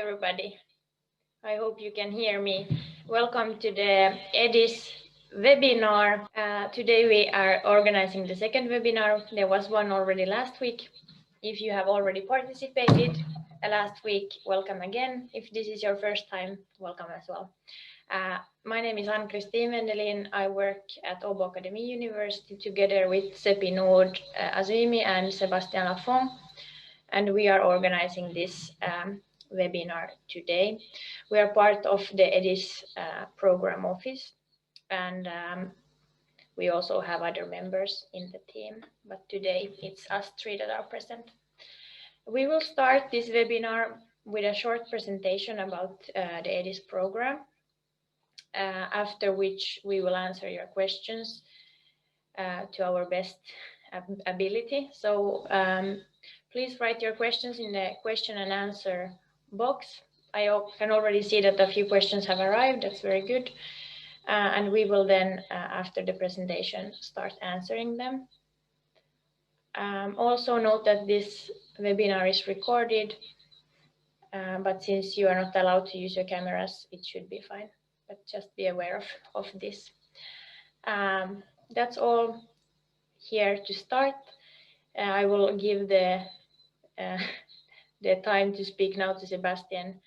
everybody. I hope you can hear me. Welcome to the EDISS webinar. Today we are organizing the second webinar. There was one already last week. If you have already participated last week, welcome again. If this is your first time, welcome as well. My name is Ann-Kristin Wendelin. I work at Åbo Academy University together with Seppi Nord Azimi and Sebastian Lafont, and we are organizing this webinar today. We are part of the EDISS program office, and we also have other members in the team, but today it's us three that are present. We will start this webinar with a short presentation about the EDISS program, after which we will answer your questions to our best ability. So please write your questions in the question and answer box. I can already see that a few questions have arrived. That's very good. And we will then, after the presentation, start answering them. Also note that this webinar is recorded, but since you are not allowed to use your cameras, it should be fine. But just be aware of this. That's all here to start. I will give the time to speak now to Sebastian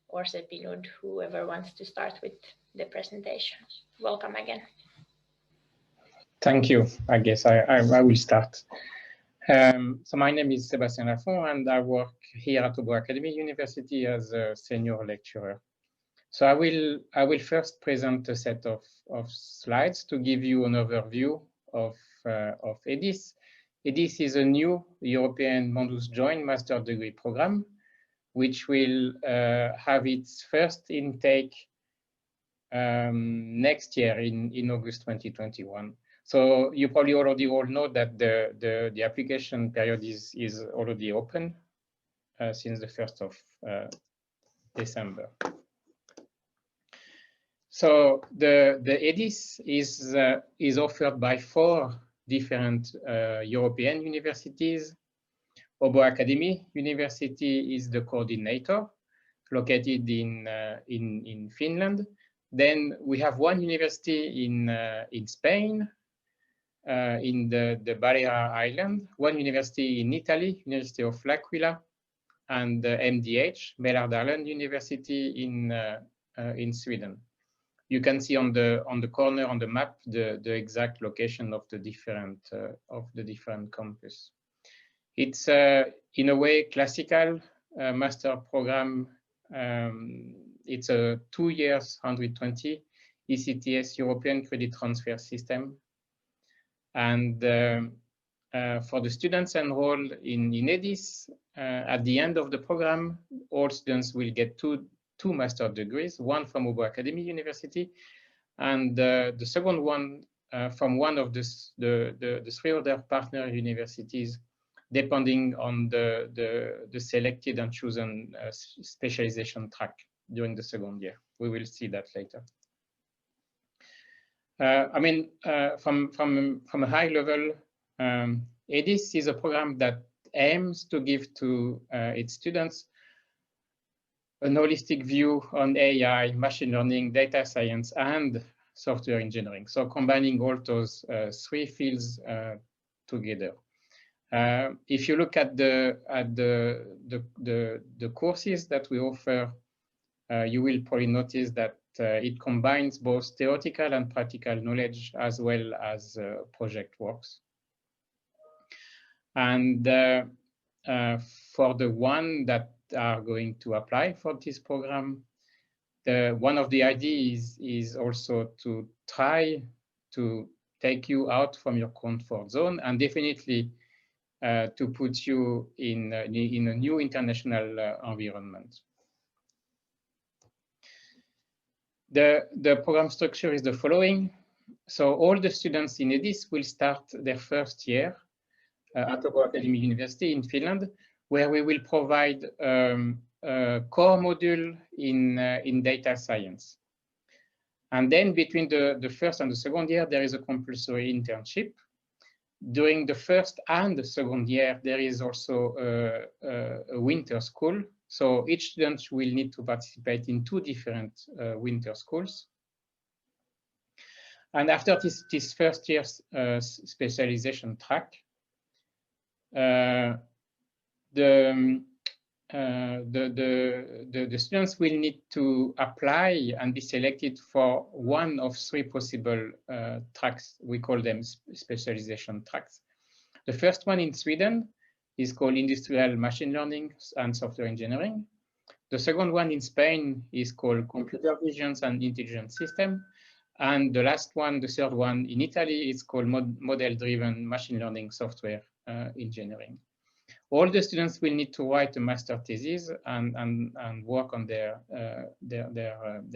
or Seppi Nord, whoever wants to start with the presentation. Welcome again. Thank you. I guess I will start. So my name is Sebastian Lafont, and I work here at Åbo Academy University as a senior lecturer. So I will first present a set of slides to give you an overview of EDISS. EDISS is a new European Mundus Joint Master Degree program, which will have its first intake next year in August 2021. So you probably already all know that the application period is already open since the 1st of December. So the EDISS is offered by 4 different European universities. Åbo Academy University is the coordinator, located in Finland. Then we have one university in Spain, in the Balear Island, one university in Italy, University of L'Aquila, and MDH, Mälard Island University in Sweden. You can see on the corner on the map the exact location of the different campus. It's in a way classical master program. It's a 2 years 120 ECTS European Credit Transfer System, and for the students enrolled in EDISS, at the end of the program, all students will get two master degrees, one from Åbo Academy University, and the second one from one of the 3 other partner universities, depending on the selected and chosen specialization track during the second year. We will see that later. I mean, from a high level, EDISS is a program that aims to give to its students an holistic view on AI, machine learning, data science, and software engineering. So combining all those 3 fields together. If you look at the courses that we offer, you will probably notice that it combines both theoretical and practical knowledge as well as project works. And for the one that are going to apply for this program, one of the ideas is also to try to take you out from your comfort zone and definitely to put you in a new international environment. The program structure is the following. So all the students in EDISS will start their first year at Åbo Academy University in Finland, where we will provide a core module in data science. And then between the first and the second year, there is a compulsory internship. During the first and the second year, there is also a winter school So each student will need to participate in 2 different winter schools. And after this first year specialization track, the students will need to apply and be selected for one of 3 possible tracks. We call them specialization tracks. The first one in Sweden is called Industrial Machine Learning and Software Engineering. The second one in Spain is called Computer Vision and Intelligent System. And the last one, the third one in Italy, is called Model-Driven Machine Learning Software Engineering. All the students will need to write a master thesis and work on their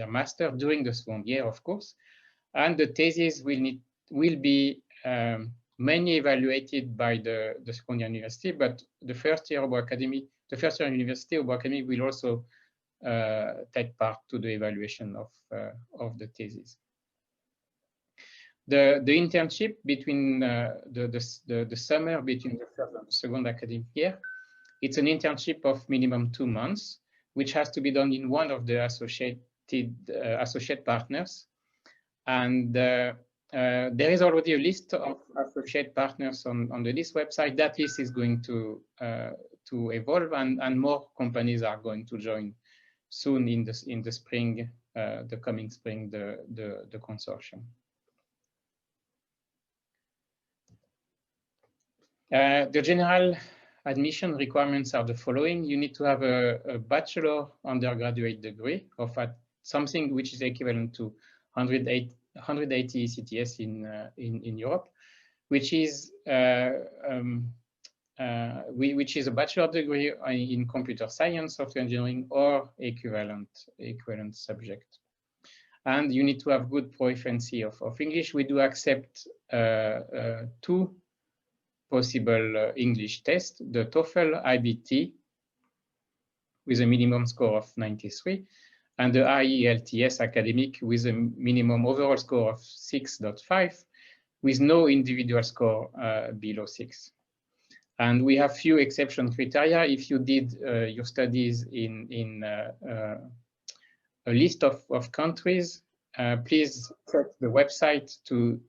master during the second year, of course. And the thesis will be mainly evaluated by the second year university, but the first year university Obo Academy will also take part to the evaluation of the thesis. The internship between the summer between the first and second academic year, it's an internship of minimum 2 months, which has to be done in one of the associate partners. And there is already a list of associate partners on the EDISS website. That list is going to evolve, and more companies are going to join soon in the spring, the coming spring, the consortium. The general admission requirements are the following. You need to have a bachelor undergraduate degree of something which is equivalent to 180 ECTS in Europe, which is a bachelor degree in computer science, software engineering, or equivalent subject. And you need to have good proficiency of English. We do accept 2 possible English tests: the TOEFL IBT with a minimum score of 93, and the IELTS academic with a minimum overall score of 6.5, with no individual score below 6. And we have few exception criteria. If you did your studies in a list of countries, please check the website to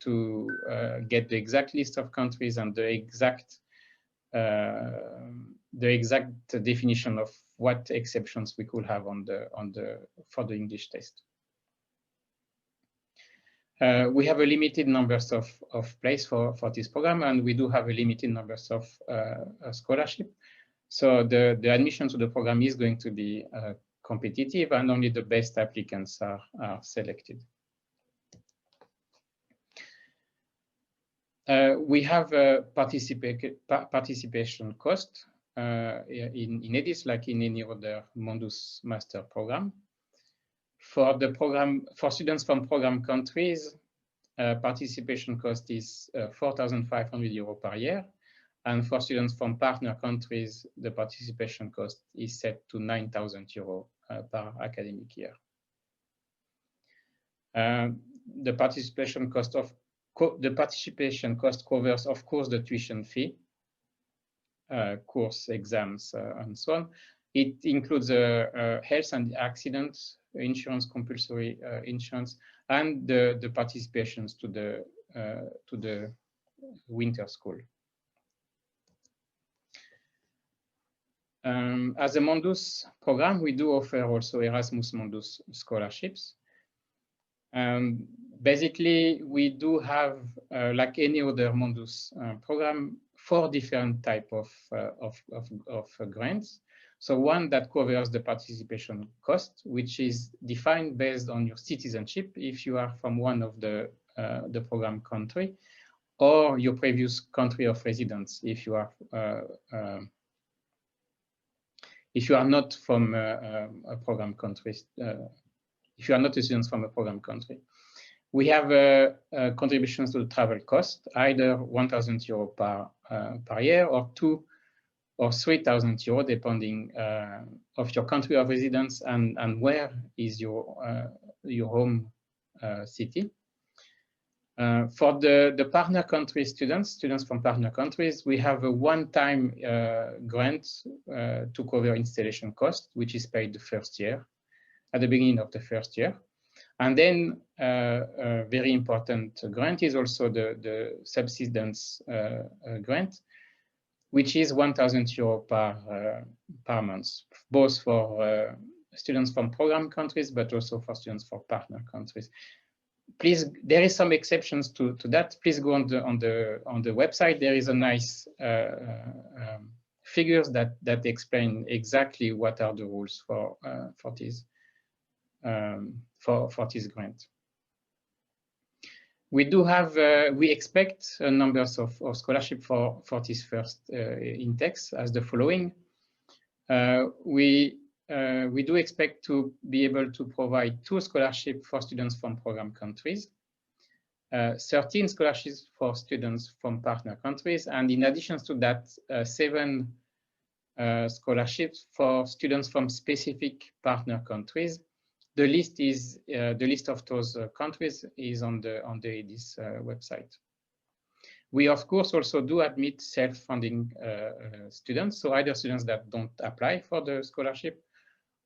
get the exact list of countries and the exact definition of what exceptions we could have for the English test. We have a limited numbers of place for this program, and we do have a limited numbers of scholarship. So the admission to the program is going to be competitive, and only the best applicants are selected. We have a participation cost in EDISS, like in any other Mondus master program. For the program, for students from program countries, participation cost is 4,500 € per year. And for students from partner countries, the participation cost is set to 9,000 € per academic year. The participation cost covers, of course, the tuition fee, course exams, and so on. It includes health and accidents insurance, compulsory insurance, and the participations to the winter school. As a Mondus program, we do offer also Erasmus Mondus scholarships. Basically, we do have, like any other Mondus program, 4 different types of grants. So one that covers the participation cost, which is defined based on your citizenship, if you are from one of the program country, or your previous country of residence, if you are not from a program country, if you are not a student from a program country. We have contributions to the travel cost, either 1,000 € per year, or 2,000 or 3,000 € depending of your country of residence and where is your home city. For the partner country students from partner countries, we have a one-time grant to cover installation cost, which is paid the first year, at the beginning of the first year. And then a very important grant is also the subsistence grant, which is 1,000 € per month, both for students from program countries, but also for students from partner countries. Please, there is some exceptions to that. Please go on the website. There is a nice figures that explain exactly what are the rules for this grant. We do have we expect numbers of scholarship for this first intakes as the following. We do expect to be able to provide 2 scholarships for students from program countries, 13 scholarships for students from partner countries, and in addition to that, 7 scholarships for students from specific partner countries. The list is the list of those countries is on the EDISS website. We, of course, also do admit self-funding students, so either students that don't apply for the scholarship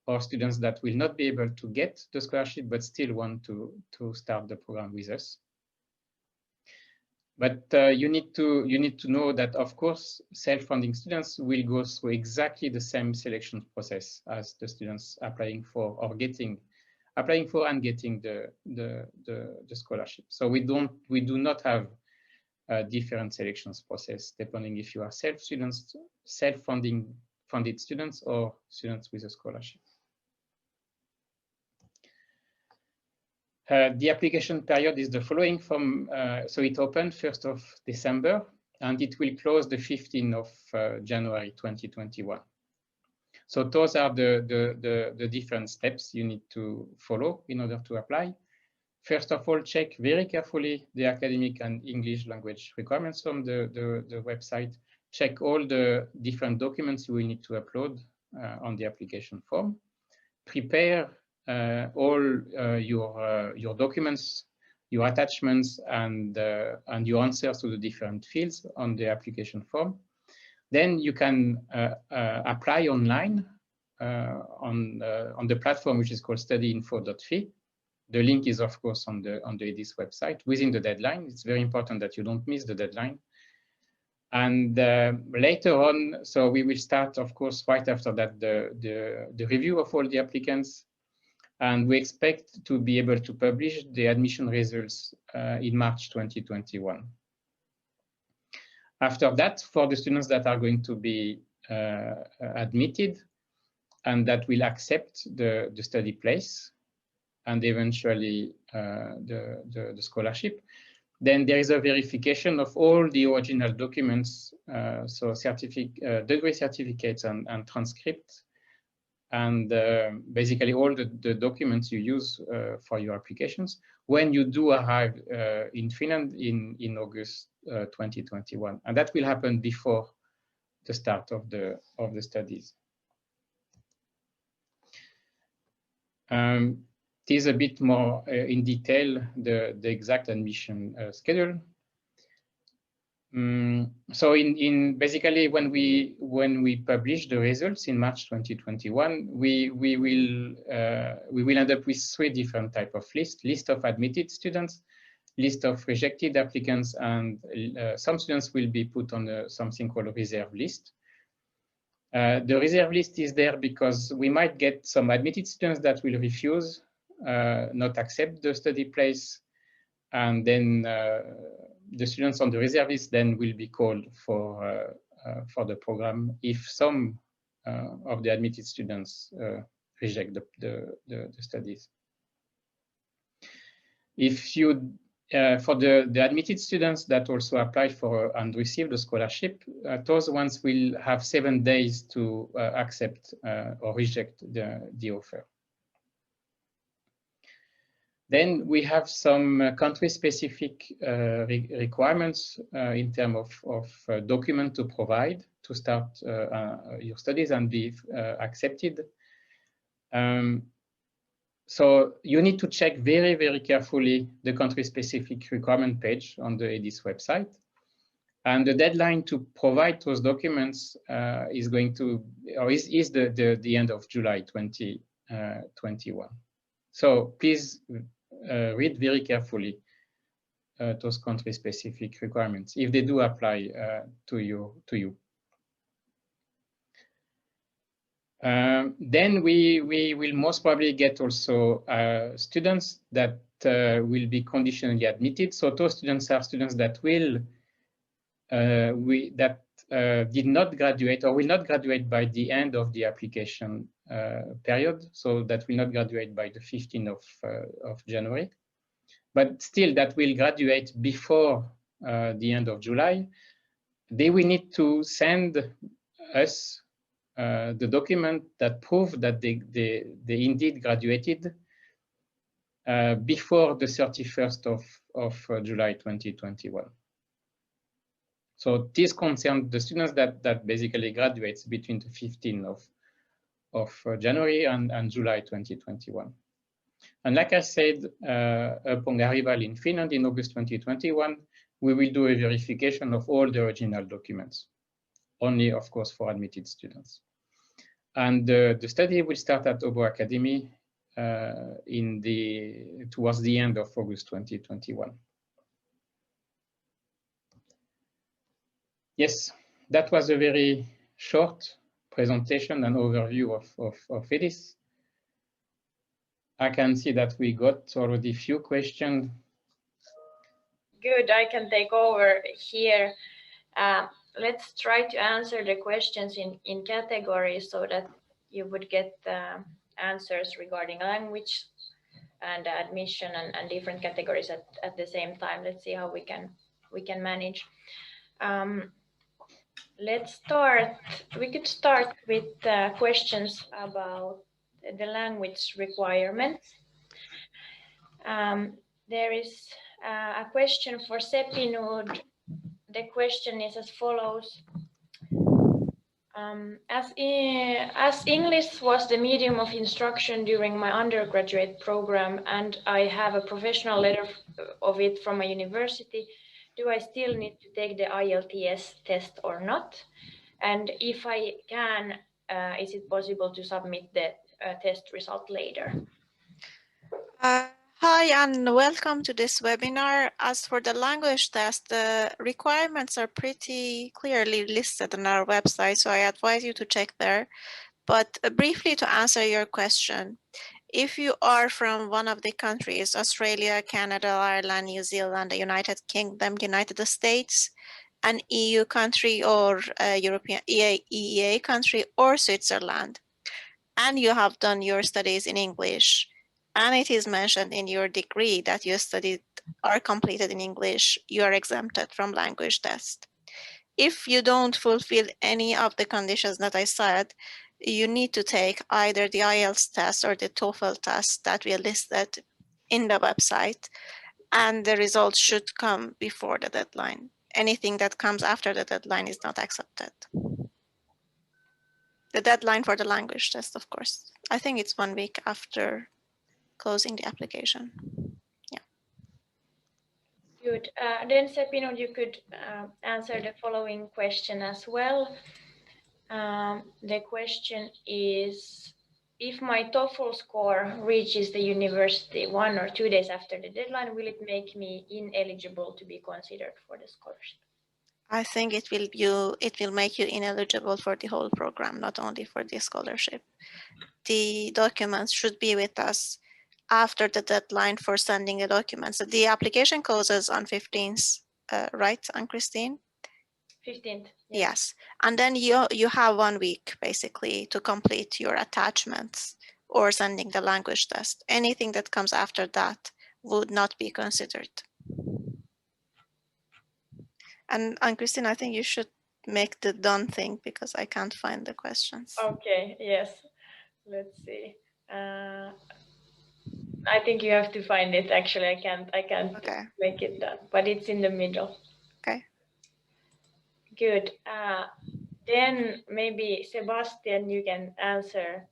or students that will not be able to get the scholarship but still want to start the program with us. But you need to know that, of course, self-funding students will go through exactly the same selection process as the students applying for and getting the scholarship. So we do not have a different selections process depending if you are self-funded students or students with a scholarship. The application period is the following so it opened 1st of December and it will close the 15th of January 2021. So those are the different steps you need to follow in order to apply. First of all, check very carefully the academic and English language requirements from the website. Check all the different documents you will need to upload on the application form. Prepare all your documents, your attachments, and your answers to the different fields on the application form. Then you can apply online on the platform which is called studyinfo.fi. The link is, of course, on the EDISS website within the deadline. It's very important that you don't miss the deadline. And later on, so we will start, of course, right after that, the review of all the applicants. And we expect to be able to publish the admission results in March 2021. After that, for the students that are going to be admitted and that will accept the study place and eventually the scholarship, then there is a verification of all the original documents, so degree certificates and transcripts, and basically all the documents you use for your applications when you do arrive in Finland in August 2021. And that will happen before the start of the studies. It is a bit more in detail the exact admission schedule. So basically when we publish the results in March 2021, we will end up with 3 different type of lists: list of admitted students, list of rejected applicants, and some students will be put on something called a reserve list. The reserve list is there because we might get some admitted students that will refuse, not accept the study place, and then the students on the reserve list then will be called for the program if some of the admitted students reject the studies. If you for the admitted students that also applied for and received a scholarship, those ones will have 7 days to accept or reject the offer. Then we have some country-specific requirements in terms of document to provide to start your studies and be accepted. So you need to check very, very carefully the country-specific requirement page on the EDISS website. And the deadline to provide those documents is going to, or is the end of July 2021. So please read very carefully those country-specific requirements if they do apply to you. Then we will most probably get also students that will be conditionally admitted. So those students are students that will did not graduate or will not graduate by the end of the application period. So that will not graduate by the 15th of January, but still that will graduate before the end of July. They will need to send us the document that prove that they indeed graduated before the 31st of July 2021. So this concerns the students that basically graduates between the 15th of January and July 2021. And like I said, upon arrival in Finland in August 2021, we will do a verification of all the original documents, only of course for admitted students. And the study will start at Obo Academy towards the end of August 2021. Yes, that was a very short presentation and overview of EDISS. I can see that we got already a few questions. Good, I can take over here. Let's try to answer the questions in categories so that you would get answers regarding language and admission and different categories at the same time. Let's see how we can manage. Let's start. We could start with questions about the language requirements. There is a question for Sepinud. The question is as follows. As English was the medium of instruction during my undergraduate program and I have a professional letter of it from a university, do I still need to take the IELTS test or not? And if I can, is it possible to submit the test result later? Hi and welcome to this webinar. As for the language test, the requirements are pretty clearly listed on our website, so I advise you to check there. But briefly to answer your question, if you are from one of the countries, Australia, Canada, Ireland, New Zealand, the United Kingdom, United States, an EU country or a European EEA country or Switzerland, and you have done your studies in English, and it is mentioned in your degree that your studies are completed in English, you are exempted from language test. If you don't fulfill any of the conditions that I said, you need to take either the IELTS test or the TOEFL test that we listed in the website, and the results should come before the deadline. Anything that comes after the deadline is not accepted. The deadline for the language test, of course. I think it's 1 week after closing the application. Yeah. Good. Then Sepinud, you could answer the following question as well. The question is, if my TOEFL score reaches the university 1 or 2 days after the deadline, will it make me ineligible to be considered for the scholarship? I think it will make you ineligible for the whole program, not only for the scholarship. The documents should be with us after the deadline for sending the documents. The application closes on 15th, right, Ann-Christine? 15th. Yes, and then you have 1 week basically to complete your attachments or sending the language test. Anything that comes after that would not be considered. And Ann-Christine, I think you should make the done thing because I can't find the questions. Okay, yes. Let's see. I think you have to find it. Actually, I can't Okay. make it done, but it's in the middle. Okay. Good. Then maybe Sebastian, you can answer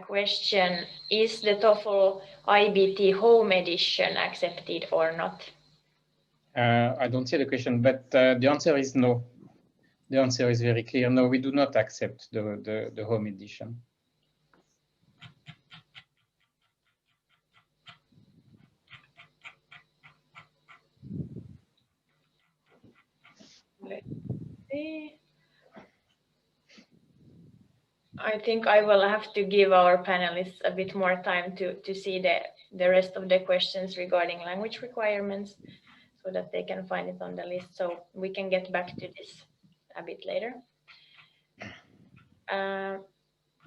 question, is the TOEFL IBT home edition accepted or not? I don't see the question, but the answer is no. The answer is very clear. No, we do not accept the home edition. Let's see. I think I will have to give our panelists a bit more time to see the rest of the questions regarding language requirements so that they can find it on the list. So we can get back to this a bit later.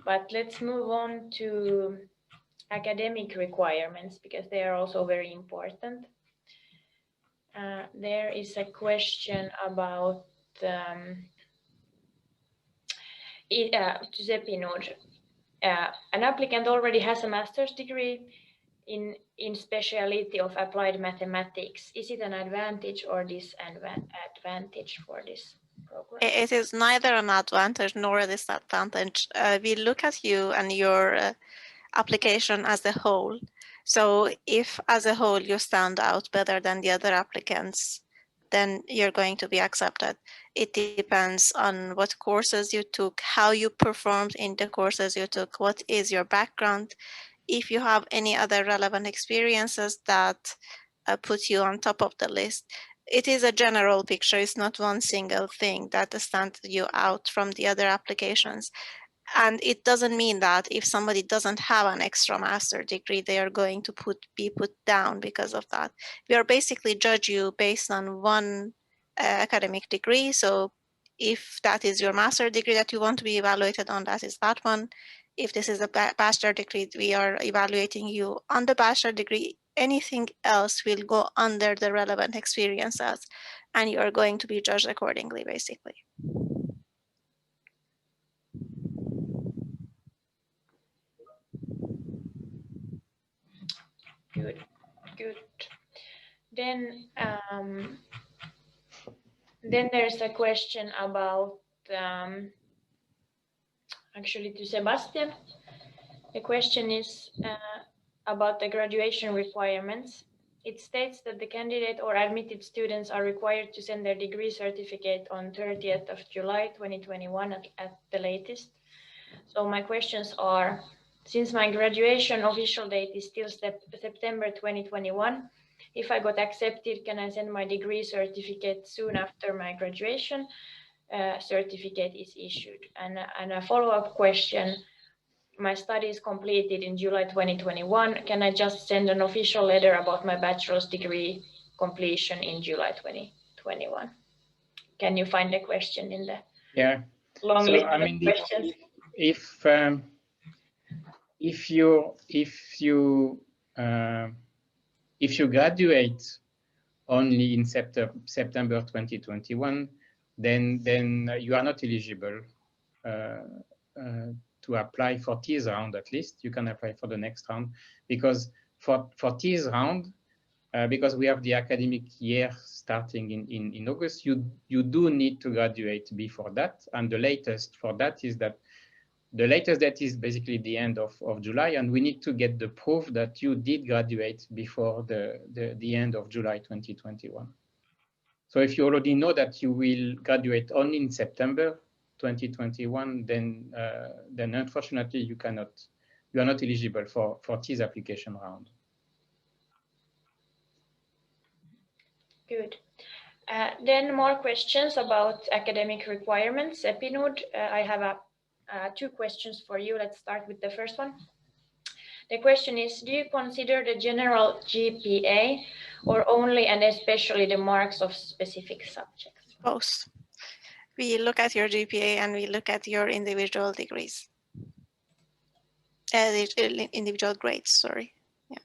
But let's move on to academic requirements because they are also very important. There is a question about to Zepinud. An applicant already has a master's degree in speciality of applied mathematics. Is it an advantage or disadvantage for this program? It is neither an advantage nor a disadvantage. We look at you and your application as a whole. So if as a whole you stand out better than the other applicants, then you're going to be accepted. It depends on what courses you took, how you performed in the courses you took, what is your background, if you have any other relevant experiences that put you on top of the list. It is a general picture. It's not one single thing that stands you out from the other applications. And it doesn't mean that if somebody doesn't have an extra master degree, they are going to be put down because of that. We are basically judge you based on one academic degree. So if that is your master degree that you want to be evaluated on, that is that one. If this is a bachelor degree, we are evaluating you on the bachelor degree. Anything else will go under the relevant experiences, and you are going to be judged accordingly, basically. Good, good. Then there's a question about actually to Sebastian. The question is about the graduation requirements. It states that the candidate or admitted students are required to send their degree certificate on 30th of July 2021 at the latest. So my questions are, since my graduation official date is still September 2021, if I got accepted, can I send my degree certificate soon after my graduation certificate is issued? And a follow-up question, my studies completed in July 2021. Can I just send an official letter about my bachelor's degree completion in July 2021? Can you find the question in the long list of questions? If you graduate only in September 2021, then you are not eligible to apply for TEAS round. At least you can apply for the next round, because for TEAS round, because we have the academic year starting in August, you do need to graduate before that, and the latest for that is that the latest that is basically the end of July, and we need to get the proof that you did graduate before the end of July 2021. So if you already know that you will graduate only in September 2021, then unfortunately you are not eligible for TEAS application round. Good. Then more questions about academic requirements. Epinud, I have two questions for you. Let's start with the first one. The question is, do you consider the general GPA or only and especially the marks of specific subjects? Both. We look at your GPA and we look at your individual degrees. Individual grades, sorry. Yeah.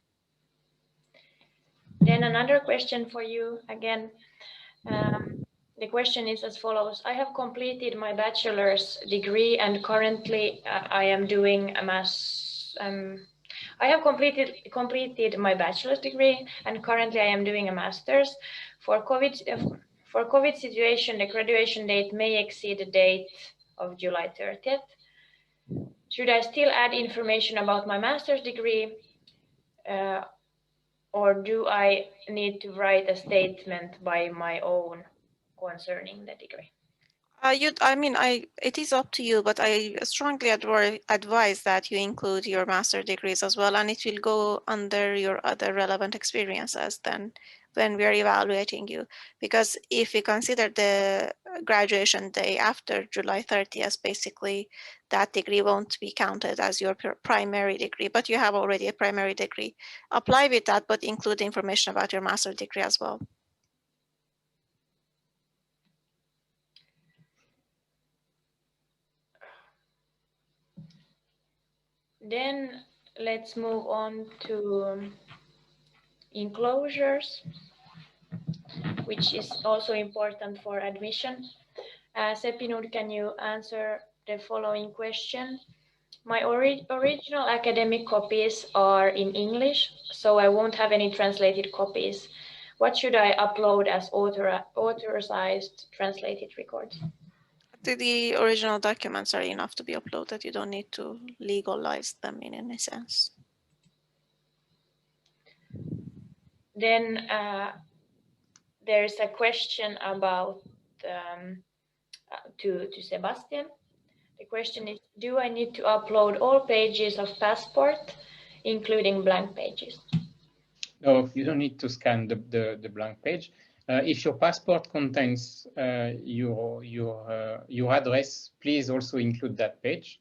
Then another question for you again. The question is as follows. I have completed my bachelor's degree and currently I am doing a I have completed my bachelor's degree and currently I am doing a master's. For COVID situation, the graduation date may exceed the date of July 30th. should I still add information about my master's degree, or do I need to write a statement by my own concerning the degree? It is up to you, but I strongly advise that you include your master degrees as well, and it will go under your other relevant experiences then when we are evaluating you. Because if we consider the graduation day after July 30th, basically that degree won't be counted as your primary degree, but you have already a primary degree. Apply with that, but include information about your master degree as well. Then let's move on to enclosures, which is also important for admission. Sepinur, can you answer the following question? My original academic copies are in English, so I won't have any translated copies. What should I upload as authorized translated records? The original documents are enough to be uploaded. You don't need to legalize them in any sense. Then there's a question about to Sebastian. The question is, do I need to upload all pages of passport, including blank pages? No, you don't need to scan the blank page. If your passport contains your address, please also include that page.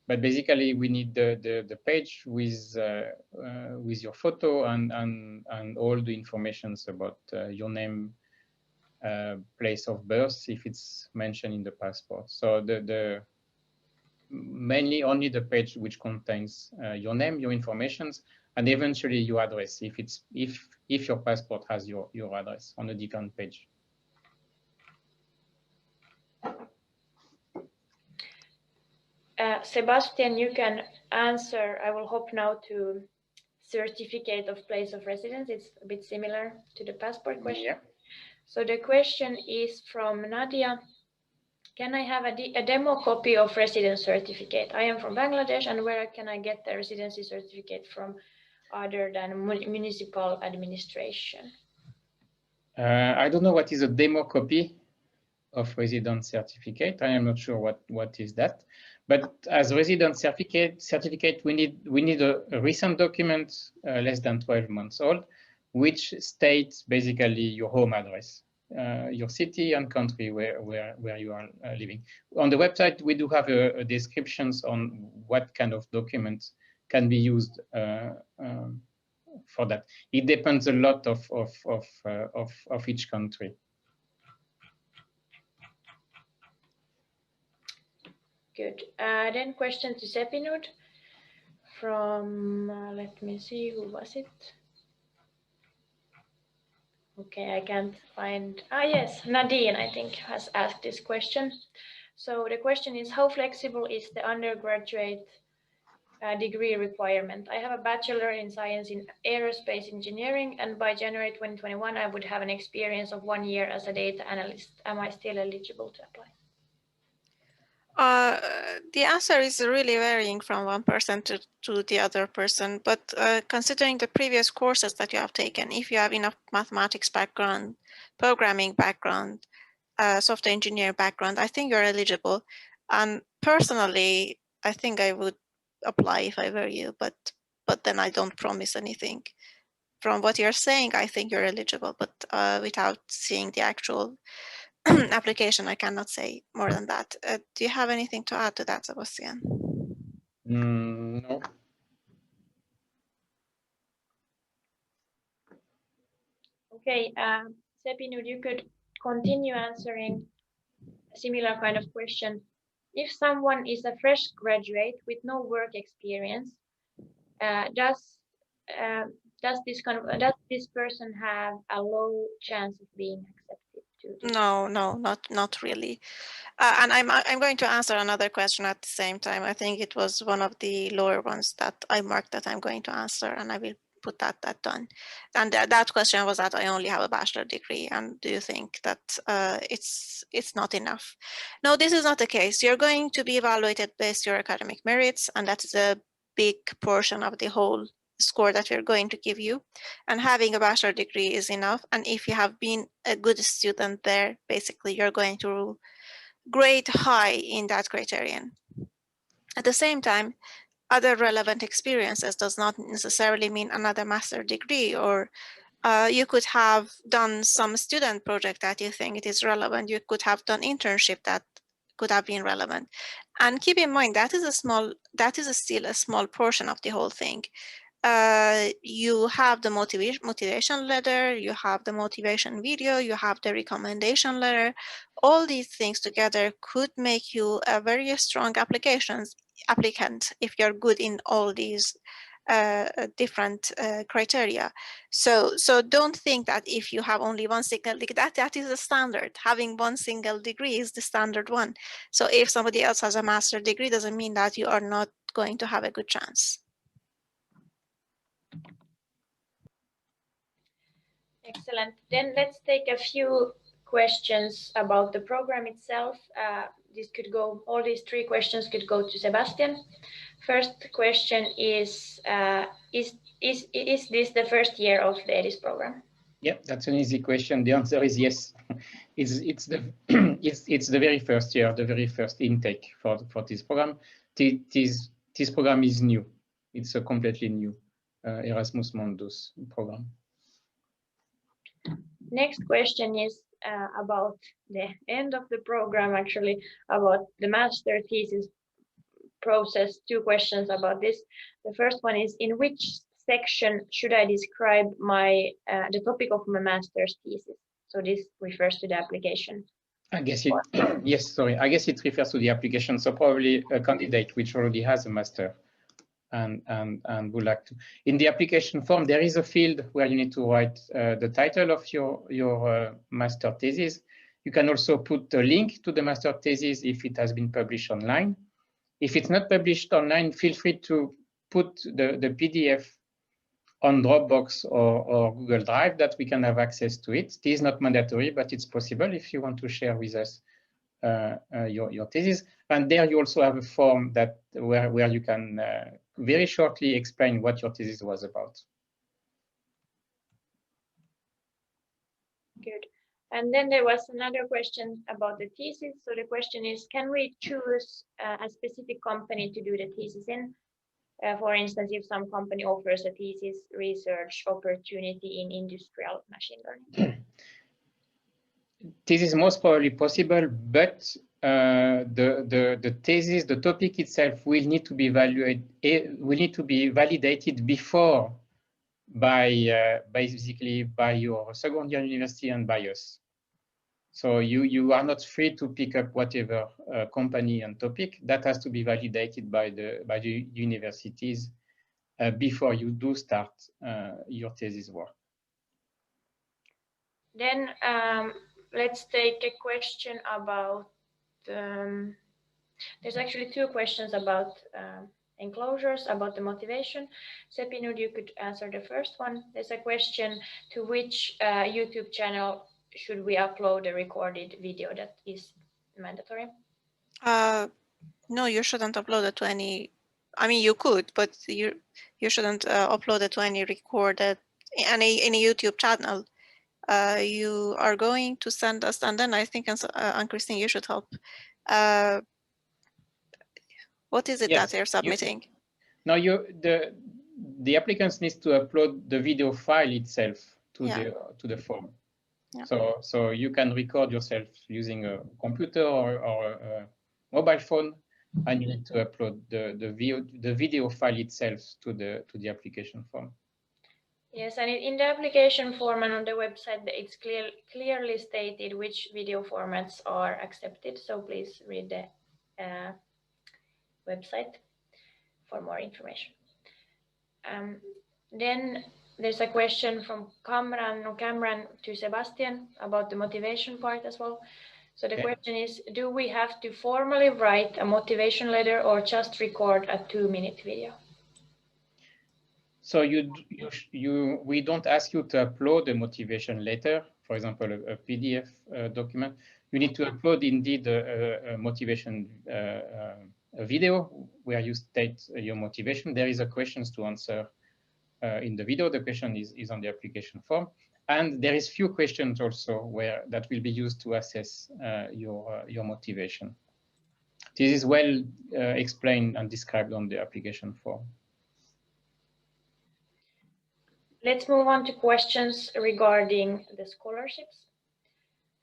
But basically, we need the page with your photo and all the informations about your name, place of birth, if it's mentioned in the passport. So mainly only the page which contains your name, your informations, and eventually your address, if your passport has your address on a different page. Sebastian, you can answer, I will hop now to certificate of place of residence. It's a bit similar to the passport question. Yeah. So the question is from Nadia. Can I have a demo copy of residence certificate? I am from Bangladesh, and where can I get the residency certificate from other than municipal administration? I don't know what is a demo copy of residence certificate. I am not sure what is that. But as residence certificate, we need a recent document less than 12 months old, which states basically your home address, your city and country where you are living. On the website, we do have a descriptions on what kind of documents can be used for that. It depends a lot of each country. Good. Then question to Sepinud from, let me see, who was it? Okay, I can't find, yes, Nadine, I think, has asked this question. So the question is, how flexible is the undergraduate degree requirement? I have a bachelor in science in aerospace engineering, and by January 2021, I would have an experience of 1 year as a data analyst. Am I still eligible to apply? The answer is really varying from one person to the other person, but considering the previous courses that you have taken, if you have enough mathematics background, programming background, software engineer background, I think you're eligible. And personally, I think I would apply if I were you, but then I don't promise anything. From what you're saying, I think you're eligible, but without seeing the actual application, I cannot say more than that. Do you have anything to add to that, Sebastian? No. Okay, Sepinud, you could continue answering a similar kind of question. If someone is a fresh graduate with no work experience, does this person have a low chance of being accepted to? No, not really. And I'm going to answer another question at the same time. I think it was one of the lower ones that I marked that I'm going to answer, and I will put that done. And that question was that I only have a bachelor degree, and do you think that it's not enough? No, this is not the case. You're going to be evaluated based on your academic merits, and that is a big portion of the whole score that we're going to give you. And having a bachelor degree is enough. And if you have been a good student there, basically you're going to grade high in that criterion. At the same time, other relevant experiences does not necessarily mean another master degree, or you could have done some student project that you think it is relevant. You could have done internship that could have been relevant. And keep in mind that is still a small portion of the whole thing. You have the motivation letter, you have the motivation video, you have the recommendation letter. All these things together could make you a very strong applicant if you're good in all these different criteria. So don't think that if you have only one single degree, that is the standard. Having one single degree is the standard one. So if somebody else has a master degree, doesn't mean that you are not going to have a good chance. Excellent. Then let's take a few questions about the program itself. All these three questions could go to Sebastian. First question is this the first year of the EDISS program? Yeah, that's an easy question. The answer is yes. It's the it's the very first year, the very first intake for this program. This program is new. It's a completely new Erasmus Mundus program. Next question is about the end of the program, actually, about the master thesis process. Two questions about this. The first one is, in which section should I describe the topic of my master's thesis? So this refers to the application. I guess it, yes, sorry. I guess it refers to the application. So probably a candidate which already has a master and would like to. In the application form, there is a field where you need to write the title of your master thesis. You can also put a link to the master thesis if it has been published online. If it's not published online, feel free to put the PDF on Dropbox or Google Drive that we can have access to it. It is not mandatory, but it's possible if you want to share with us your thesis. And there you also have a form where you can very shortly explain what your thesis was about. Good. And then there was another question about the thesis. So the question is, can we choose a specific company to do the thesis in? For instance, if some company offers a thesis research opportunity in industrial machine learning. This is most probably possible, but the thesis, the topic itself will need to be validated before basically by your second year university and by us. So you are not free to pick up whatever company and topic. That has to be validated by the universities before you do start your thesis work. Then let's take a question about, there's actually two questions about enclosures, about the motivation. Sepinud, you could answer the first one. There's a question, to which YouTube channel should we upload a recorded video that is mandatory? No, you shouldn't upload it to any, I mean, you could, but you shouldn't upload it to any recorded, any YouTube channel. You are going to send us, and then I think, Ann-Christine, you should help. What is it that they're submitting? Now, the applicants need to upload the video file itself to the form. Yeah. So you can record yourself using a computer or a mobile phone, and you need to upload the video file itself to the application form. Yes, and in the application form and on the website, it's clearly stated which video formats are accepted. So please read the website for more information. Then there's a question from Cameron to Sebastian about the motivation part as well. So the question is, do we have to formally write a motivation letter or just record a 2-minute video? So we don't ask you to upload a motivation letter, for example, a PDF document. You need to upload indeed a motivation a video where you state your motivation. There is a questions to answer in the video. The question is on the application form. And there is few questions also where that will be used to assess your motivation. This is well explained and described on the application form. Let's move on to questions regarding the scholarships.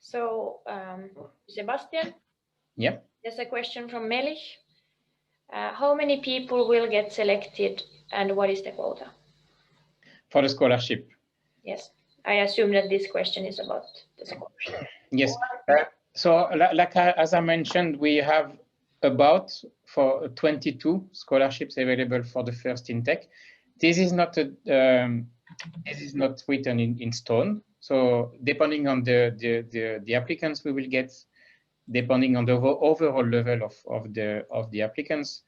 So, Sebastian? Yeah. There's a question from Melich. How many people will get selected and what is the quota? For the scholarship. Yes, I assume that this question is about the scholarship. Yes. So like as I mentioned, we have about for 22 scholarships available for the first intake. This is not written in stone. So depending on the applicants we will get, depending on the overall level of the applicants,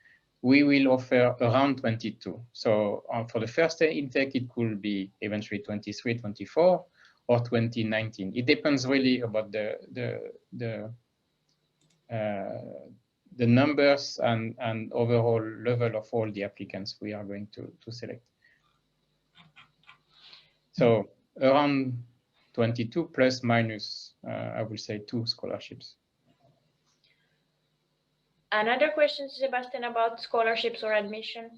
we will offer around 22. So for the first intake, it could be eventually 23, 24, or 2019. It depends really about the numbers and overall level of all the applicants we are going to select. So around 22 plus minus, I will say 2 scholarships. Another question, Sebastian, about scholarships or admission.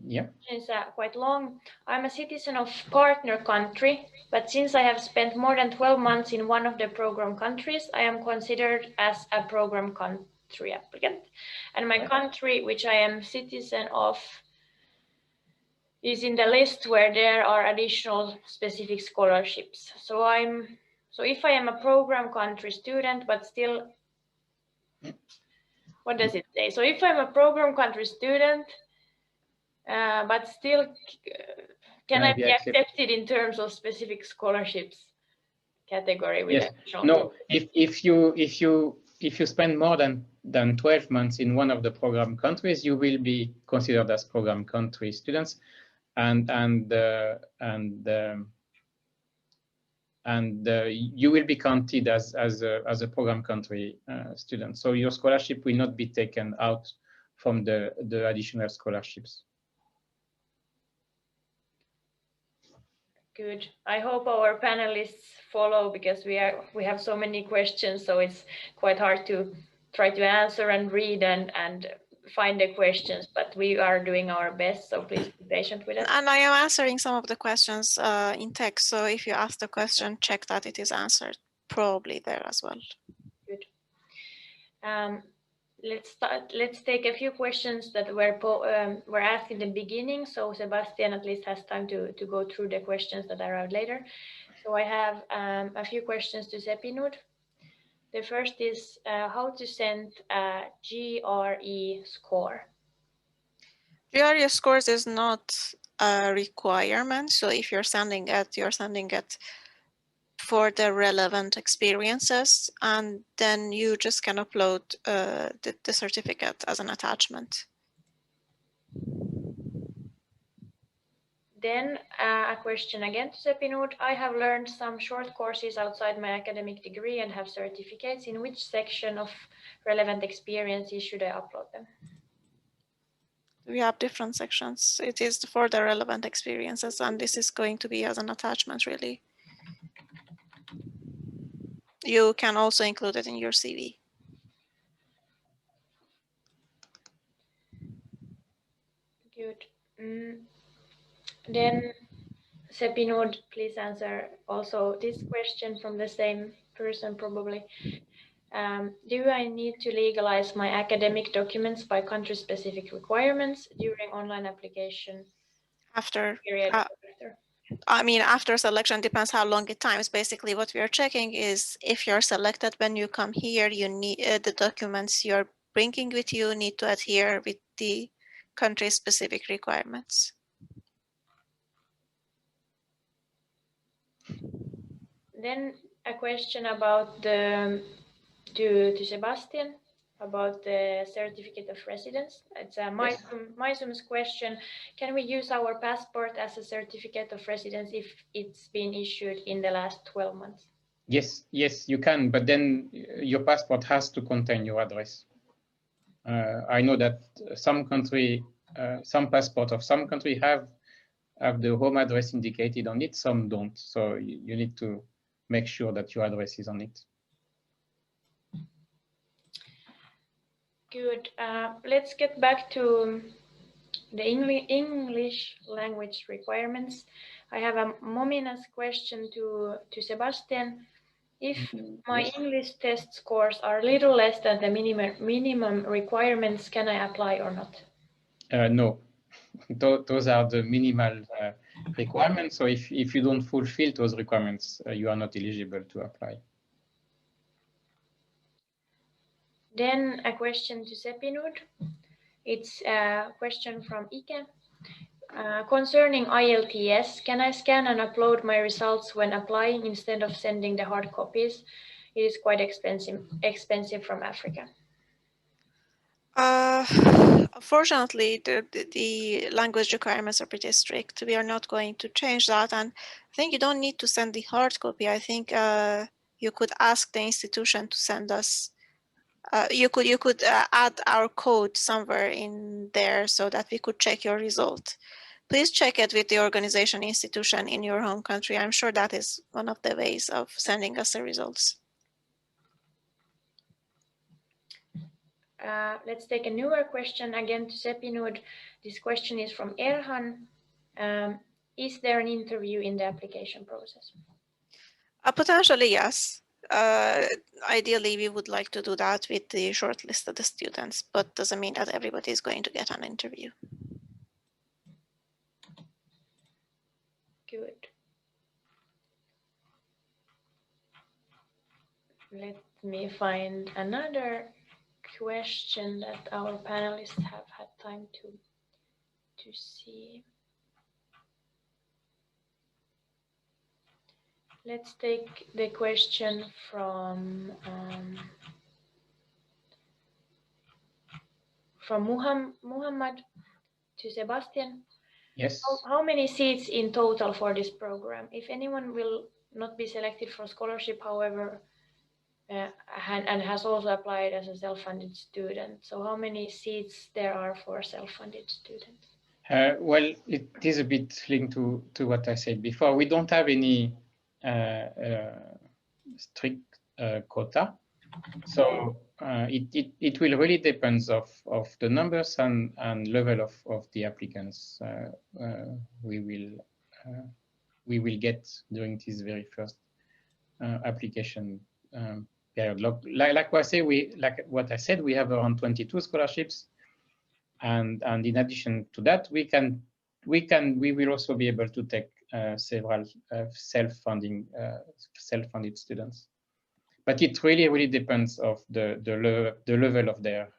Yeah. It's quite long. I'm a citizen of partner country, but since I have spent more than 12 months in one of the program countries, I am considered as a program country applicant. And my country, which I am citizen of, is in the list where there are additional specific scholarships. So if I am a program country student, but still, what does it say? So if I'm a program country student, but still, can I be accepted in terms of specific scholarships category? With yes. No. If you spend more than 12 months in one of the program countries, you will be considered as program country students, and you will be counted as a program country student. So your scholarship will not be taken out from the additional scholarships. Good. I hope our panelists follow, because we have so many questions, so it's quite hard to try to answer and read and find the questions, but we are doing our best, so please be patient with us. And I am answering some of the questions in text, so if you ask the question, check that it is answered probably there as well. Good. Let's take a few questions that were asked in the beginning, so Sebastian at least has time to go through the questions that arrived later. So I have a few questions to Sepinud. The first is how to send a GRE score. GRE scores is not a requirement, so if you're sending it, for the relevant experiences, and then you just can upload the certificate as an attachment. Then a question again to Sepinud. I have learned some short courses outside my academic degree and have certificates. In which section of relevant experiences should I upload them? We have different sections. It is for the relevant experiences, and this is going to be as an attachment, really. You can also include it in your CV. Good. Then Sepinud, please answer also this question from the same person probably. Do I need to legalize my academic documents by country-specific requirements during online application period? I mean, after selection, depends how long it takes. Basically, what we are checking is if you're selected when you come here, you need the documents you're bringing with you need to adhere with the country-specific requirements. Then a question about to Sebastian. about the certificate of residence. It's a MySum's question. Can we use our passport as a certificate of residence if it's been issued in the last 12 months? Yes, yes, you can, but then your passport has to contain your address. I know that some passport of some country have the home address indicated on it, some don't. So you need to make sure that your address is on it. Good. Let's get back to the English language requirements. I have a Momina's question to Sebastian. If my Yes. English test scores are little less than the minimum requirements, can I apply or not? No, those are the minimal requirements. So if you don't fulfill those requirements, you are not eligible to apply. Then a question to Sepinud. It's a question from Ike. Concerning IELTS, can I scan and upload my results when applying instead of sending the hard copies? It is quite expensive from Africa. Unfortunately, the language requirements are pretty strict. We are not going to change that. And I think you don't need to send the hard copy. I think you could ask the institution to send us. You could add our code somewhere in there so that we could check your result. Please check it with the organization institution in your home country. I'm sure that is one of the ways of sending us the results. Let's take a newer question again to Sepinud. This question is from Erhan. Is there an interview in the application process? Potentially, yes. Ideally, we would like to do that with the shortlisted students, but doesn't mean that everybody is going to get an interview. Good. Let me find another question that our panelists have had time to see. Let's take the question from Muhammad to Sebastian. Yes. How many seats in total for this program? If anyone will not be selected for scholarship, however, and has also applied as a self-funded student, so how many seats there are for self-funded students? Well, it is a bit linked to what I said before. We don't have any strict quota, so it will really depends of the numbers and level of the applicants we will get during this very first application period. Like what I said, we have around 22 scholarships, and in addition to that, we will also be able to take several self-funded students. But it really depends of the level of their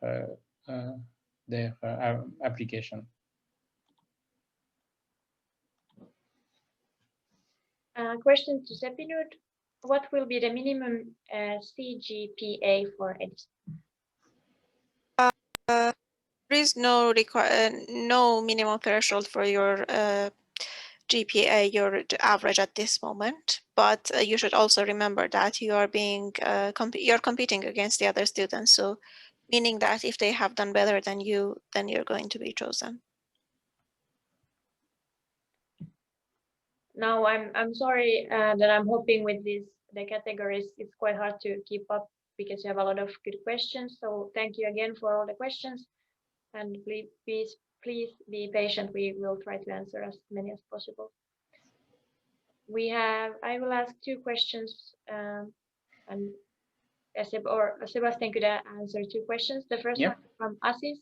application. Question to Sepinud. What will be the minimum CGPA for EDISS? There is no minimum threshold for your GPA, your average at this moment, but you should also remember that you are you're competing against the other students. So meaning that if they have done better than you, then you're going to be chosen. Now I'm sorry that I'm hopping with the categories. It's quite hard to keep up because you have a lot of good questions. So thank you again for all the questions, and please be patient. We will try to answer as many as possible. I will ask two questions, and Sebastian could answer two questions. The first one from Asis,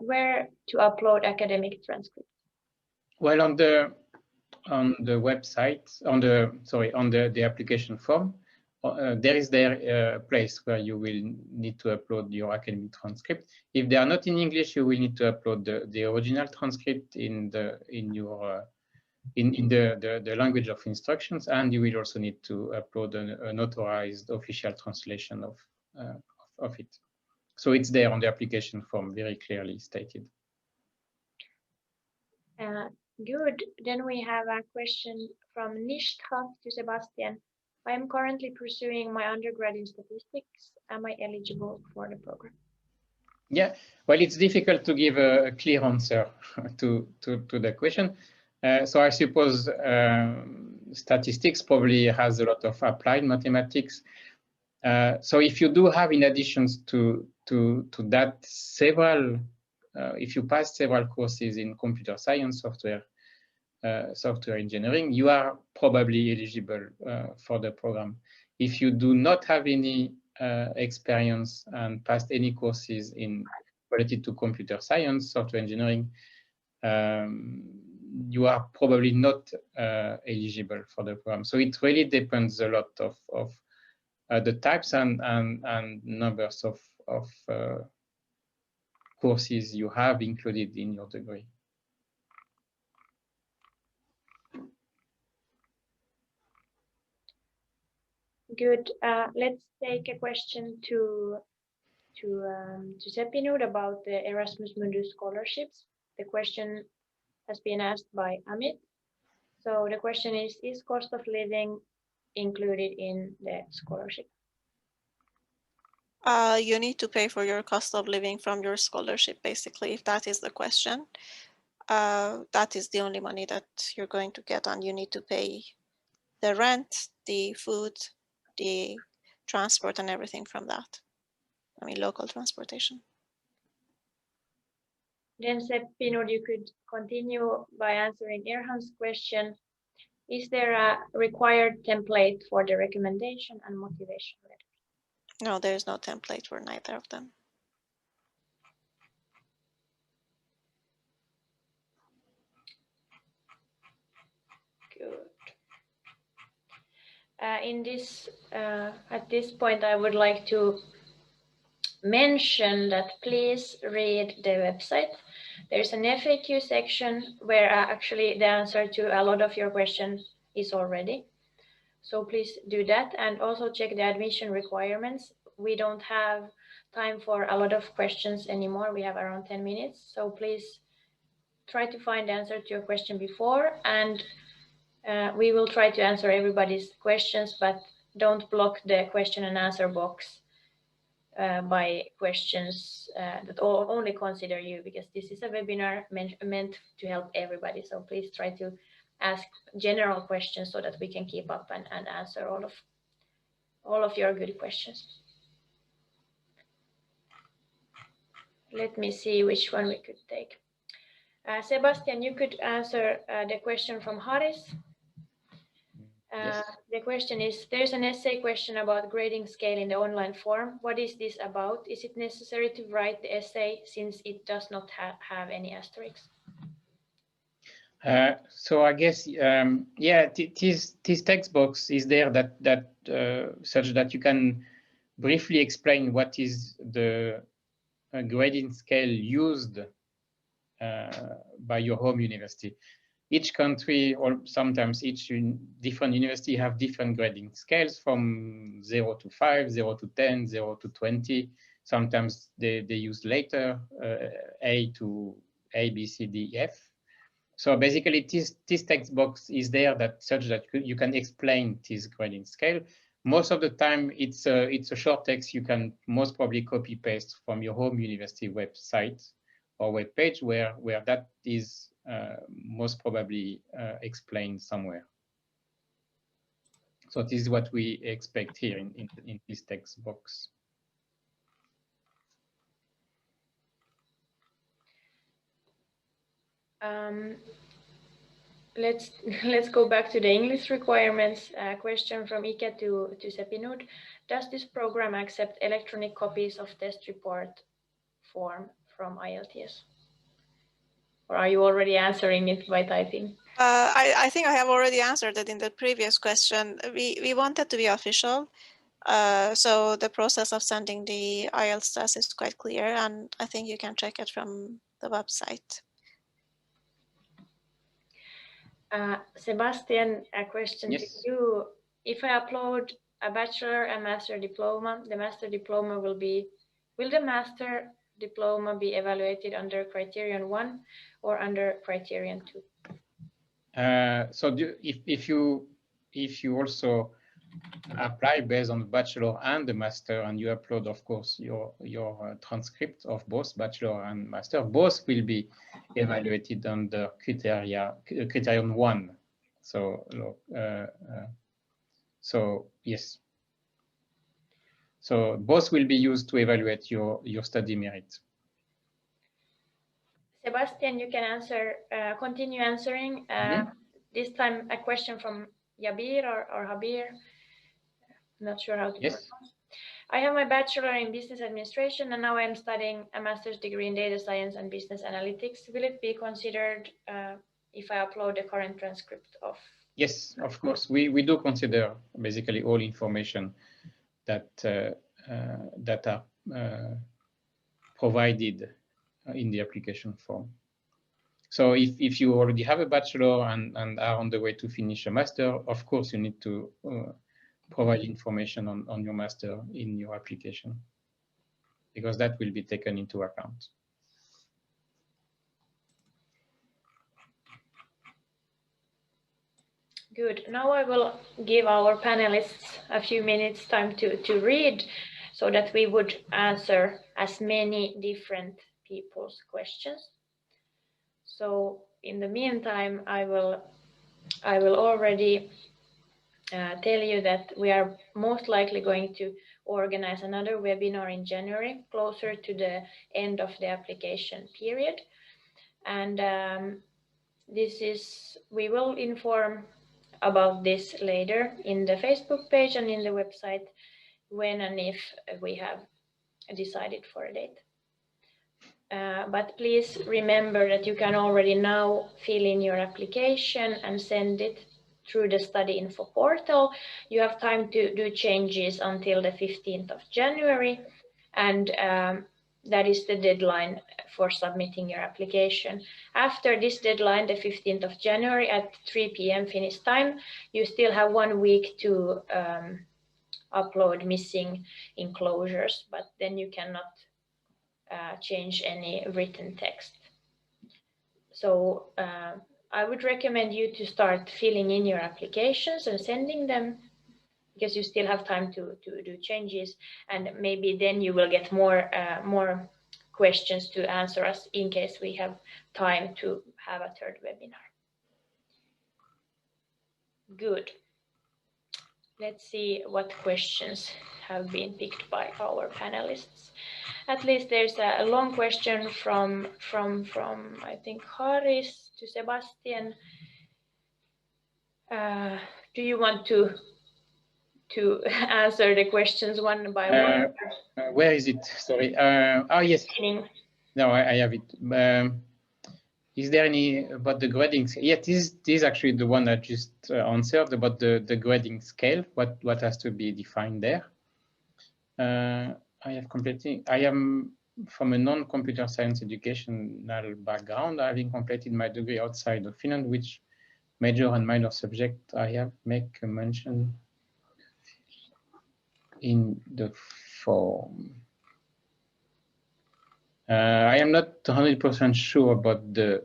where to upload academic transcripts? Well, on the website, on the application form, there is a place where you will need to upload your academic transcript. If they are not in English, you will need to upload the original transcript in the language of instructions, and you will also need to upload an authorized official translation of it. So it's there on the application form, very clearly stated. Good. Then we have a question from Nishtha to Sebastian. I am currently pursuing my undergrad in statistics. Am I eligible for the program? Yeah, well, it's difficult to give a clear answer to the question. So I suppose statistics probably has a lot of applied mathematics. So if you do have, in addition to that, several, if you pass several courses in computer science, software engineering, you are probably eligible for the program. If you do not have any experience and passed any courses related to computer science, software engineering, you are probably not eligible for the program. So it really depends a lot of the types and numbers of courses you have included in your degree. Good. Let's take a question to Seppinud about the Erasmus Mundus scholarships. The question has been asked by Amit. So the question is cost of living included in the scholarship? You need to pay for your cost of living from your scholarship, basically, if that is the question. That is the only money that you're going to get, and you need to pay the rent, the food, the transport, and everything from that. I mean, local transportation. Then Seppinud, you could continue by answering Erhan's question. Is there a required template for the recommendation and motivation letter? No, there is no template for neither of them. Good. At this point, I would like to mention that please read the website. There's an FAQ section where actually the answer to a lot of your questions is already. So please do that, and also check the admission requirements. We don't have time for a lot of questions anymore. We have around 10 minutes. So please try to find the answer to your question before, and we will try to answer everybody's questions, but don't block the question and answer box by questions that only consider you, because this is a webinar meant to help everybody. So please try to ask general questions so that we can keep up and answer all of your good questions. Let me see which one we could take. Sebastian, you could answer the question from Haris. Yes. The question is, there's an essay question about grading scale in the online form. What is this about? Is it necessary to write the essay since it does not have any asterisks? So I guess, yeah, this text box is there that such that you can briefly explain what is the grading scale used by your home university. Each country, or sometimes each different university, have different grading scales from 0 to 5, 0 to 10, 0 to 20. Sometimes they use later A to A, B, C, D, F. So basically, this text box is there such that you can explain this grading scale. Most of the time, it's a short text you can most probably copy paste from your home university website or web page where that is most probably explained somewhere. So this is what we expect here in this text box. Let's go back to the English requirements. Question from Ike to Seppinud. Does this program accept electronic copies of test report form from IELTS? Or are you already answering it by typing? I think I have already answered it in the previous question. We want it to be official. So the process of sending the IELTS test is quite clear, and I think you can check it from the website. Sebastian, a question Yes. to you. If I upload a bachelor and master diploma, the master diploma will be Will the master diploma be evaluated under criterion 1 or under criterion 2? So if you also apply based on the bachelor and the master, and you upload, of course, your transcript of both bachelor and master, both will be evaluated under criterion 1. So yes. So both will be used to evaluate your study merit. Sebastian, you can answer, continue answering. This time a question from Jabir or Habir. Not sure how to pronounce. I have my bachelor in business administration and now I'm studying a master's degree in data science and business analytics. Will it be considered if I upload the current transcript of? Yes, of course. We do consider basically all information that that are provided in the application form. So if you already have a bachelor and are on the way to finish a master, of course you need to provide information on your master in your application, because that will be taken into account. Good. Now I will give our panelists a few minutes time to read so that we would answer as many different people's questions. So in the meantime, I will already tell you that we are most likely going to organize another webinar in January, closer to the end of the application period. And we will inform about this later in the Facebook page and in the website when and if we have decided for a date. But please remember that you can already now fill in your application and send it through the study info portal. You have time to do changes until the 15th of January, and that is the deadline for submitting your application. After this deadline, the 15th of January at 3 p.m. Finnish time, you still have 1 week to upload missing enclosures, but then you cannot change any written text. So I would recommend you to start filling in your applications and sending them, because you still have time to do changes, and maybe then you will get more questions to answer us in case we have time to have a third webinar. Good. Let's see what questions have been picked by our panelists. At least there's a long question from I think Haris to Sebastian. Do you want to answer the questions one by one? Where is it? Sorry. Oh yes. No, I have it. Is there any about the grading? Yeah, this is actually the one I just answered about the grading scale. What has to be defined there? I am from a non-computer science educational background, having completed my degree outside of Finland. Which major and minor subject I have make a mention in the form. I am not 100% sure about the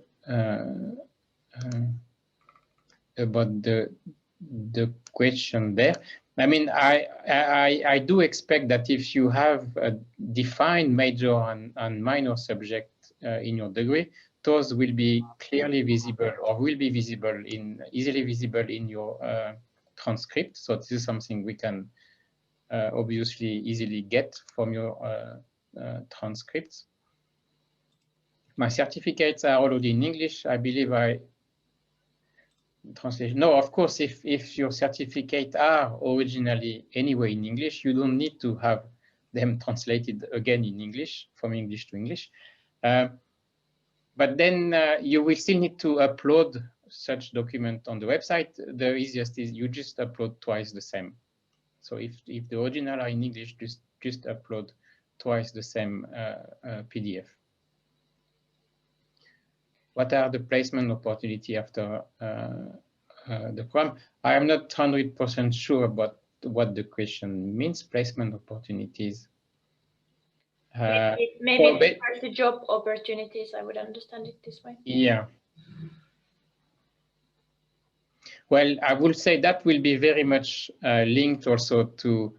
question there. I mean, I do expect that if you have a defined major and minor subject in your degree, those will be clearly visible, or will be visible easily visible in your transcript. So this is something we can obviously easily get from your transcripts. My certificates are already in English. I believe translation. No, of course, if your certificates are originally anyway in English, you don't need to have them translated again in English, from English to English. But then you will still need to upload such document on the website. The easiest is you just upload twice the same. So if the original are in English, just upload twice the same PDF. What are the placement opportunity after the program? I am not 100% sure about what the question means, placement opportunities. Maybe it refers to job opportunities. I would understand it this way. Yeah. Well, I will say that will be very much linked also to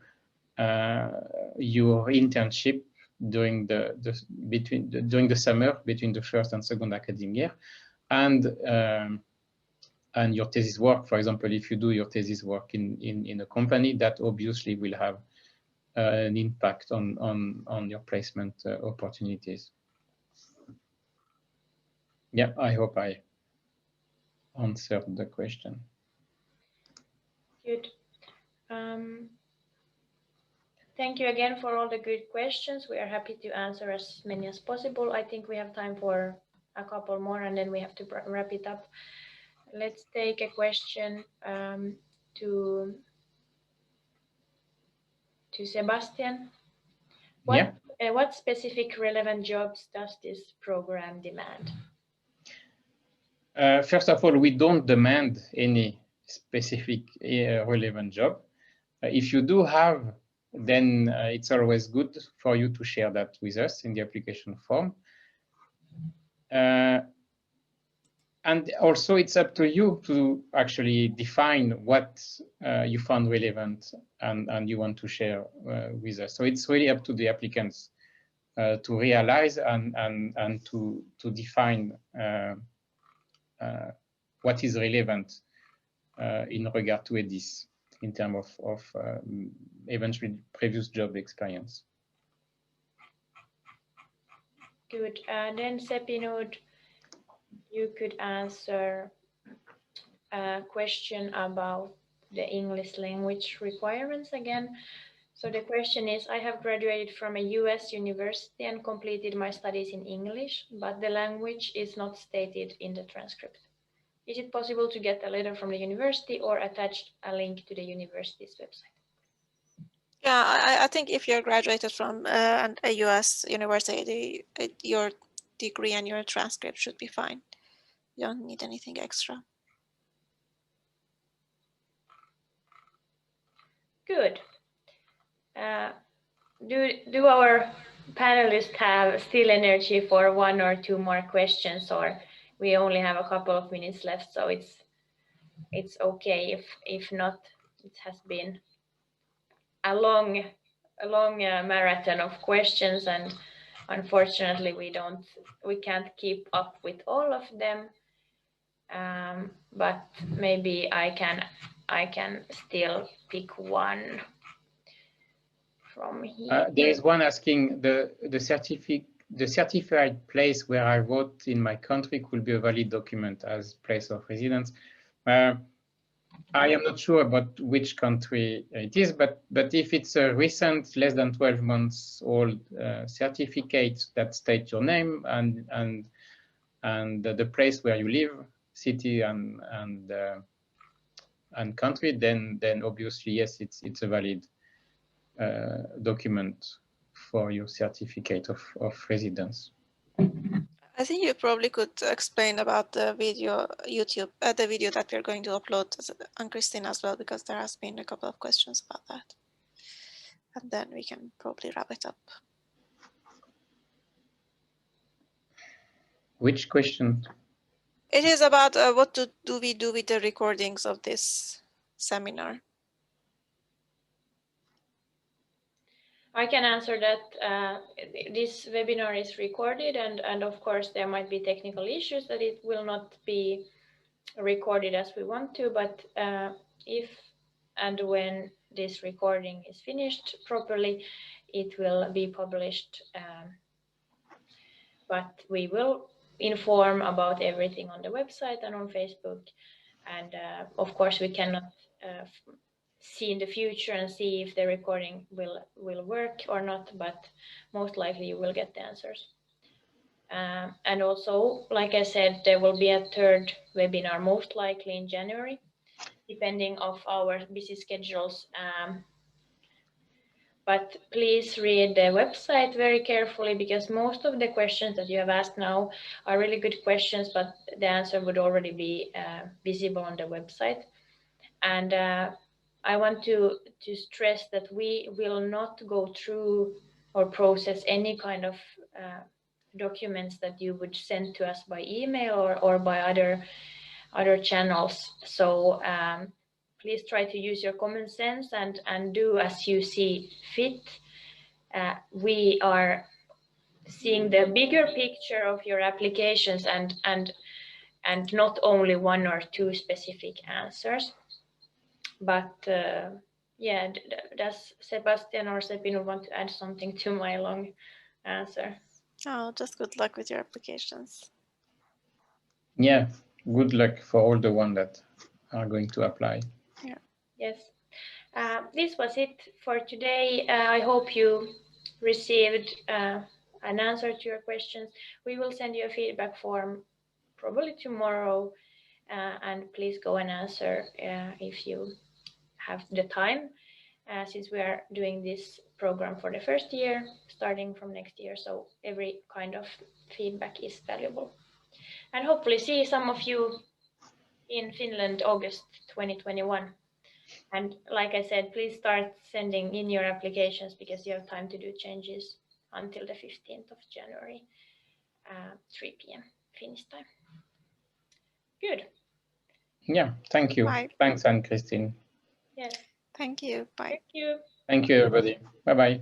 your internship during during the summer between the first and second academic year, and your thesis work. For example, if you do your thesis work in a company, that obviously will have an impact on your placement opportunities. Yeah, I hope I answered the question. Good. Thank you again for all the good questions. We are happy to answer as many as possible. I think we have time for a couple more and then we have to wrap it up. Let's take a question to Sebastian. What specific relevant jobs does this program demand? First of all, we don't demand any specific relevant job. If you do have, then it's always good for you to share that with us in the application form. And also it's up to you to actually define what you found relevant and you want to share with us. So it's really up to the applicants to realize and to define what is relevant in regard to EDISS in terms of eventually previous job experience. Good. Then Sepinud, you could answer a question about the English language requirements again. So the question is, I have graduated from a US university and completed my studies in English, but the language is not stated in the transcript. Is it possible to get a letter from the university or attach a link to the university's website? Yeah, I think if you're graduated from a US university, your degree and your transcript should be fine. You don't need anything extra. Good. Do our panelists have still energy for one or two more questions, or we only have a couple of minutes left, so it's okay if not. It has been a long marathon of questions, and unfortunately we can't keep up with all of them. But maybe I can still pick one from here. There is one asking the certified place where I wrote in my country could be a valid document as place of residence. I am not sure about which country it is, but if it's a recent, less than 12 months old certificate that states your name and the place where you live, city and country, then obviously yes, it's a valid document for your certificate of residence. I think you probably could explain about the video the video that we're going to upload on Christine as well, because there has been a couple of questions about that. And then we can probably wrap it up. Which question? It is about what do we do with the recordings of this seminar? I can answer that. This webinar is recorded, and of course there might be technical issues that it will not be recorded as we want to, but if and when this recording is finished properly, it will be published. But we will inform about everything on the website and on Facebook, and of course we cannot see in the future and see if the recording will work or not, but most likely you will get the answers. And also, like I said, there will be a third webinar most likely in January, depending on our busy schedules. But please read the website very carefully, because most of the questions that you have asked now are really good questions, but the answer would already be visible on the website. And I want to stress that we will not go through or process any kind of documents that you would send to us by email or by other channels. So please try to use your common sense and do as you see fit. We are seeing the bigger picture of your applications and not only one or two specific answers. But yeah, does Sebastian or Sepino want to add something to my long answer? Oh, just good luck with your applications. Yeah, good luck for all the ones that are going to apply. Yeah. Yes. This was it for today. I hope you received an answer to your questions. We will send you a feedback form probably tomorrow, and please go and answer if you have the time, since we are doing this program for the first year, starting from next year. So every kind of feedback is valuable. And hopefully see some of you in Finland, August 2021. And like I said, please start sending in your applications because you have time to do changes until the 15th of January, 3 p.m. Finnish time. Good. Yeah, thank you. Bye. Thanks, Anne-Christine. Yes. Thank you. Bye. Thank you. Thank you, everybody. Bye-bye.